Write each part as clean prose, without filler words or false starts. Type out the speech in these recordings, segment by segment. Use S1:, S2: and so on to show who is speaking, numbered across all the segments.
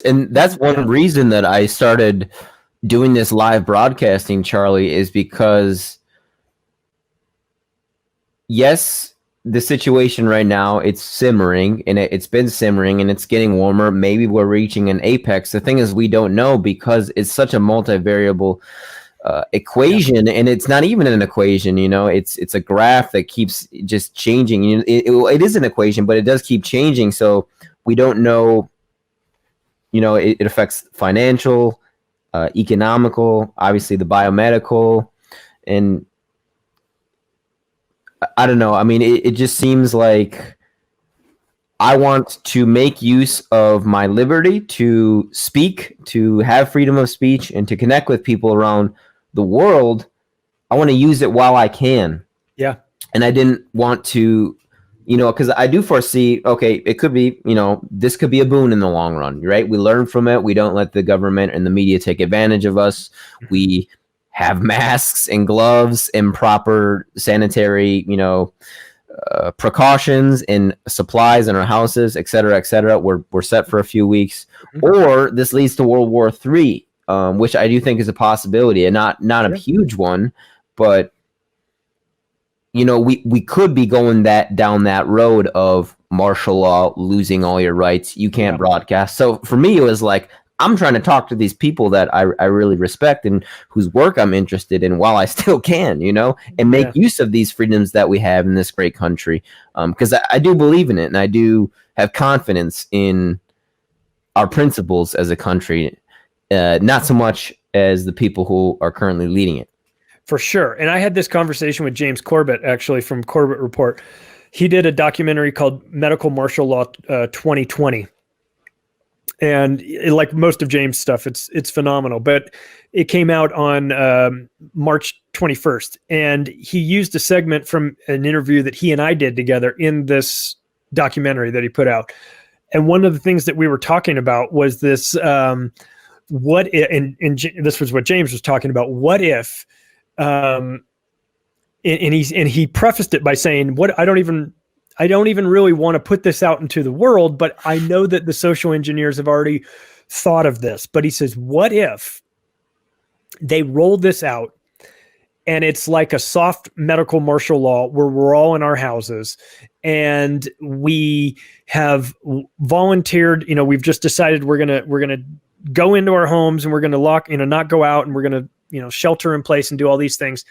S1: And that's one reason that I started doing this live broadcasting, Charlie, is because, yes, the situation right now, it's simmering, and it's been simmering, and it's getting warmer. Maybe we're reaching an apex. The thing is, we don't know because it's such a multivariable equation, and it's not even an equation. It's a graph that keeps just changing. It is an equation, but it does keep changing. So we don't know. It affects financial, economical, obviously the biomedical, and I don't know. I mean, it just seems like I want to make use of my liberty to speak, to have freedom of speech, and to connect with people around the world. I want to use it while I can.
S2: Yeah.
S1: And I didn't want to, because I do foresee, okay, it could be, this could be a boon in the long run, right? We learn from it. We don't let the government and the media take advantage of us. We have masks and gloves and proper sanitary, precautions and supplies in our houses, et cetera, et cetera. We're set for a few weeks. Or this leads to World War III, which I do think is a possibility, and not a huge one, but we could be going down that road of martial law, losing all your rights. You can't broadcast. So for me, it was like, I'm trying to talk to these people that I really respect and whose work I'm interested in while I still can, and make use of these freedoms that we have in this great country. Because I do believe in it, and I do have confidence in our principles as a country, not so much as the people who are currently leading it.
S2: For sure. And I had this conversation with James Corbett, actually, from Corbett Report. He did a documentary called Medical Martial Law 2020. And like most of James' stuff, it's phenomenal. But it came out on March 21st. And he used a segment from an interview that he and I did together in this documentary that he put out. And one of the things that we were talking about was this, and this was what James was talking about, what if, and he prefaced it by saying, I don't even really want to put this out into the world, but I know that the social engineers have already thought of this. But he says, what if they roll this out and it's like a soft medical martial law where we're all in our houses and we have volunteered, we've just decided we're going to go into our homes and we're going to lock, not go out, and we're going to, shelter in place and do all these things.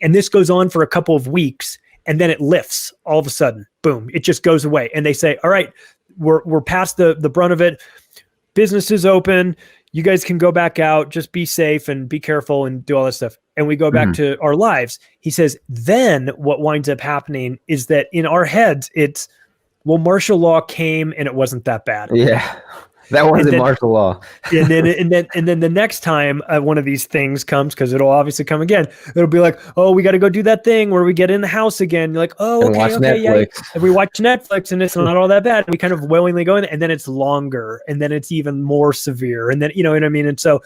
S2: And this goes on for a couple of weeks. And then it lifts all of a sudden, boom, it just goes away. And they say, all right, we're past the brunt of it. Business is open. You guys can go back out, just be safe and be careful and do all this stuff. And we go back to our lives. He says, then what winds up happening is that in our heads, it's, well, martial law came and it wasn't that bad.
S1: Yeah. That wasn't martial law.
S2: and then the next time one of these things comes, because it'll obviously come again, it'll be like, oh, we got to go do that thing where we get in the house again. You're like, oh, okay, yeah. And we watch Netflix and it's not all that bad. And we kind of willingly go in, and then it's longer, and then it's even more severe, and then you know what I mean. And so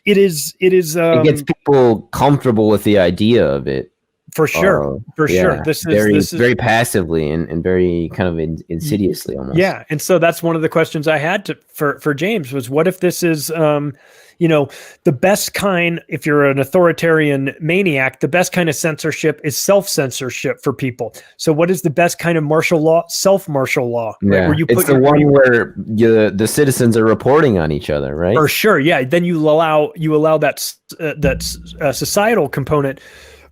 S2: it is. It
S1: gets people comfortable with the idea of it.
S2: For sure. Sure. This is
S1: very passively and very kind of insidiously almost.
S2: Yeah. And so that's one of the questions I had for James was, what if this is, the best kind, if you're an authoritarian maniac, the best kind of censorship is self-censorship for people. So what is the best kind of martial law? Self-martial law.
S1: Yeah. Right? Where you it's the one where the citizens are reporting on each other, right?
S2: For sure. Yeah. Then you allow that societal component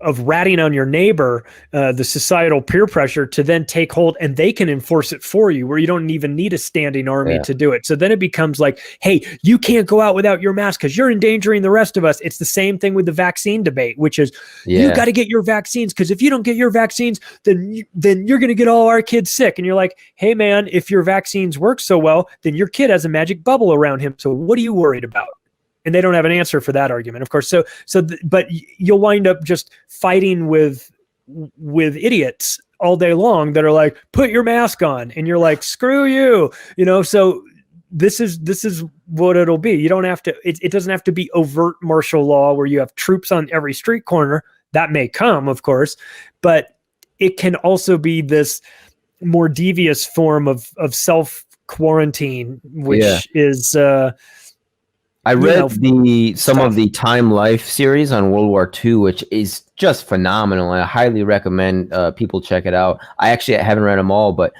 S2: of ratting on your neighbor, the societal peer pressure to then take hold, and they can enforce it for you, where you don't even need a standing army to do it. So then it becomes like, hey, you can't go out without your mask because you're endangering the rest of us. It's the same thing with the vaccine debate, which is you got to get your vaccines, because if you don't get your vaccines, then you're going to get all our kids sick. And you're like, hey man, if your vaccines work so well, then your kid has a magic bubble around him. So what are you worried about? And they don't have an answer for that argument, of course. But you'll wind up just fighting with idiots all day long that are like, put your mask on, and you're like, screw you, So this is what it'll be. You don't have to. It doesn't have to be overt martial law where you have troops on every street corner. That may come, of course, but it can also be this more devious form of self quarantine,
S1: Yeah.
S2: which is
S1: I
S2: you
S1: read
S2: know,
S1: some of
S2: stuff.
S1: the Time Life series on World War II, which is just phenomenal, and I highly recommend people check it out. I actually haven't read them all, but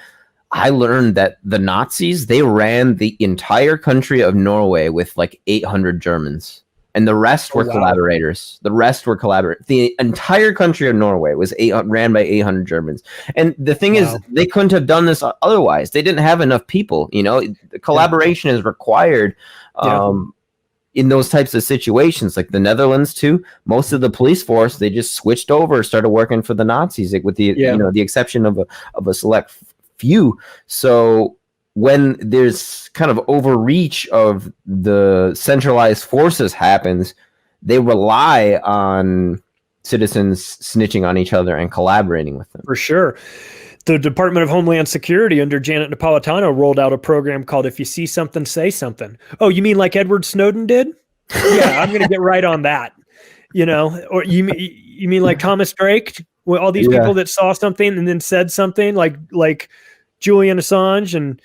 S1: I learned that the Nazis, they ran the entire country of Norway with like 800 Germans, and the rest
S2: Oh
S1: were
S2: wow.
S1: collaborators. The rest were collaborators. The entire country of Norway was ran by 800 Germans. And the thing is,
S2: Wow.
S1: they couldn't have done this otherwise. They didn't have enough people. You know, the
S2: Yeah.
S1: collaboration is required.
S2: Yeah.
S1: In those types of situations, like the Netherlands too, most of the police force, they just switched over, started working for the Nazis, like with the
S2: Yeah.
S1: the exception of a select few. So when there's kind of overreach of the centralized forces happens, they rely on citizens snitching on each other and collaborating with them.
S2: For sure. The Department of Homeland Security under Janet Napolitano rolled out a program called "If You See Something, Say Something." Oh, you mean like Edward Snowden did? Yeah, I'm going to get right on that. You know, or you mean like Thomas Drake? Well, all these people that saw something and then said something, like Julian Assange and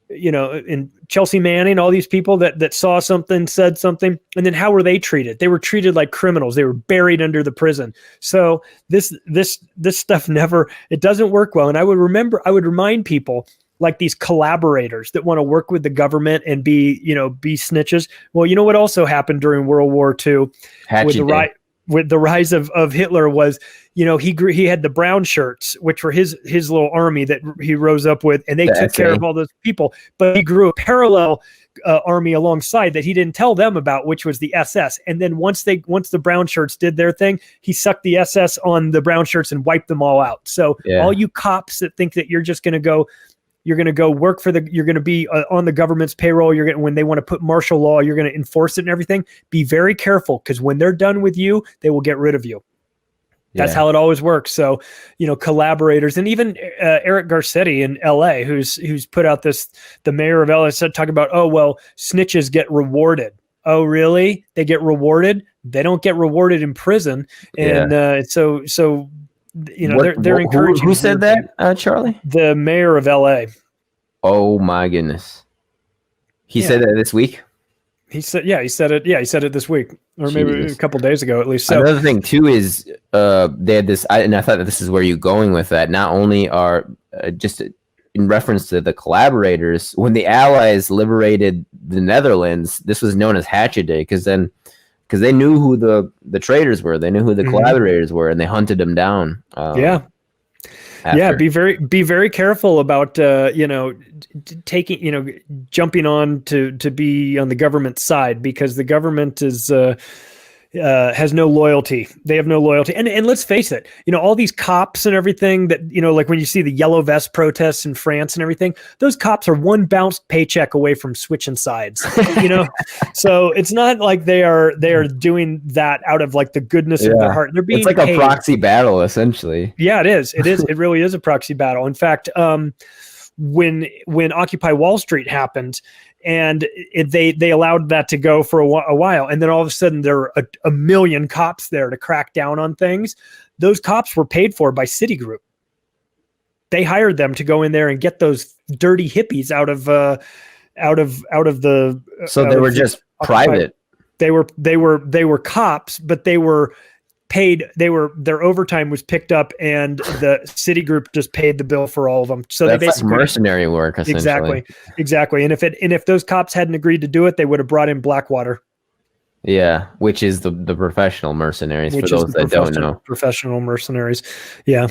S2: and Chelsea Manning, all these people that saw something, said something, and then how were they treated? They were treated like criminals. They were buried under the prison. So this stuff it doesn't work well. And I would remind people like these collaborators that want to work with the government and be snitches. Well, you know what also happened during World War II with the rise of Hitler was, he had the brown shirts, which were his little army that he rose up with, and they took care of all those people. But he grew a parallel army alongside that he didn't tell them about, which was the SS. And then once the brown shirts did their thing, he sucked the SS on the brown shirts and wiped them all out. So all you cops that think that you're just going to go work you're going to be on the government's payroll. When they want to put martial law, you're going to enforce it and everything. Be very careful, because when they're done with you, they will get rid of you. That's how it always works. So, collaborators, and even Eric Garcetti in LA, who's put out the mayor of LA said, talking about, oh, well, snitches get rewarded. Oh, really? They get rewarded? They don't get rewarded in prison. And so they're encouraging.
S1: Who said that, Charlie?
S2: The mayor of LA.
S1: Oh my goodness. He said that this week?
S2: He said it. Yeah, he said it this week, or maybe a couple of days ago at least. So
S1: another thing too is they had this, and I thought that this is where you're going with that. Not only are just in reference to the collaborators, when the Allies liberated the Netherlands, this was known as Hatchet Day, because they knew who the traitors were, they knew who the collaborators were, and they hunted them down.
S2: After. Yeah, be very careful about taking jumping on to be on the government side, because the government has no loyalty. They have no loyalty. And let's face it, all these cops and everything that, like when you see the yellow vest protests in France and everything, those cops are one bounced paycheck away from switching sides, So it's not like they are doing that out of like the goodness of their heart. They're being
S1: It's like
S2: paid.
S1: A proxy battle, essentially.
S2: Yeah, it is. It really is a proxy battle. In fact, when Occupy Wall Street happened, and they allowed that to go for a while, and then all of a sudden there were a million cops there to crack down on things. Those cops were paid for by Citigroup. They hired them to go in there and get those dirty hippies out of the.
S1: So they were just private.
S2: They were cops, but they were paid. Their overtime was picked up, and the Citigroup just paid the bill for all of them. So
S1: that's
S2: they basically
S1: like mercenary work, essentially.
S2: Exactly. And if those cops hadn't agreed to do it, they would have brought in Blackwater.
S1: Yeah, which is the professional mercenaries, for those that don't know.
S2: Professional mercenaries. Yeah.